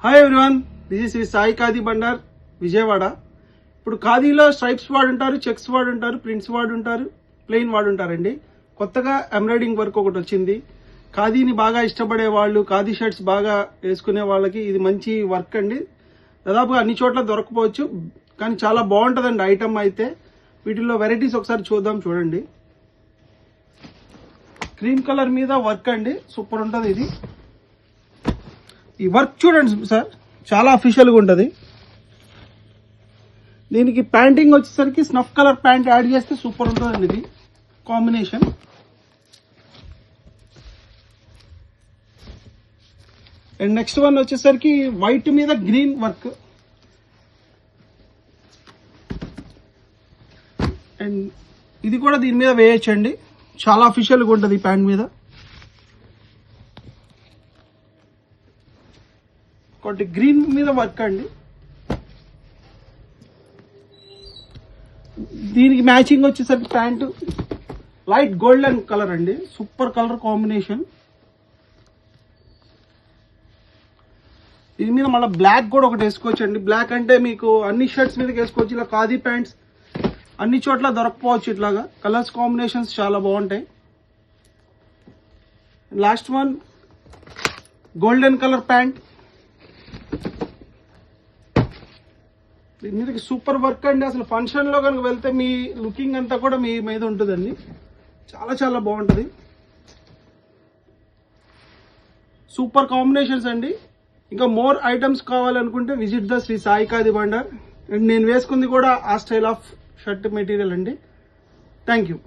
Hi everyone, this is Sai Khadi Bhandar Vijayawada. ఇప్పుడు ఖాదీలో stripes వాడుంటారు, చెక్స్ వాడుంటారు, ప్రింట్స్ వాడుంటారు, ప్లెయిన్ వాడుంటారండి. కొత్తగా ఎంబ్రాయిడింగ్ వర్క్ ఒకటి వచ్చింది. ఖాదీని బాగా ఇష్టపడే వాళ్ళు, ఖాదీ షర్ట్స్ బాగా వేసుకునే వాళ్ళకి ఇది మంచి వర్క్ అండి. దాదాపుగా అన్ని చోట్ల దొరకపోవచ్చు, కానీ చాలా బాగుంటుందండి ఐటమ్ అయితే. వీటిల్లో వెరైటీస్ ఒకసారి చూడండి. క్రీమ్ కలర్ మీద వర్క్ అండి, సూపర్ ఉంటుంది ఇది. ఈ వర్క్ చూడండి సార్, చాలా అఫీషియల్గా ఉంటుంది. దీనికి ప్యాంటింగ్ వచ్చేసరికి స్నఫ్ కలర్ ప్యాంట్ యాడ్ చేస్తే సూపర్ ఉంటుందండి ఇది కాంబినేషన్. అండ్ నెక్స్ట్ వన్ వచ్చేసరికి వైట్ మీద గ్రీన్ వర్క్. అండ్ ఇది కూడా దీని మీద వేయచ్చండి, చాలా అఫీషియల్గా ఉంటుంది ఈ ప్యాంట్ మీద. ఒకటి గ్రీన్ మీద వర్క్ అండి. దీనికి మ్యాచింగ్ వచ్చేసరికి ప్యాంటు లైట్ గోల్డెన్ కలర్ అండి, సూపర్ కలర్ కాంబినేషన్. దీని మీద మళ్ళీ బ్లాక్ కూడా ఒకటి వేసుకోవచ్చు అండి. బ్లాక్ అంటే మీకు అన్ని షర్ట్స్ మీదకి వేసుకోవచ్చు. ఇలా ఖాదీ ప్యాంట్స్ అన్ని చోట్ల దొరకపోవచ్చు. ఇట్లాగా కలర్స్ కాంబినేషన్స్ చాలా బాగుంటాయి. Last one golden colour pant. దీని మీదకి సూపర్ వర్క్ అండి. అసలు ఫంక్షన్ లో కనుక వెళ్తే మీ లుకింగ్ అంతా కూడా మీ మీద ఉంటుందండి. చాలా చాలా బాగుంటుంది. సూపర్ కాంబినేషన్స్ అండి. ఇంకా మోర్ ఐటమ్స్ కావాలనుకుంటే visit the Shri Sai Khadi Bhandar. And నేను వేసుకుంది కూడా ఆ స్టైల్ ఆఫ్ షర్ట్ మెటీరియల్ అండి. Thank you.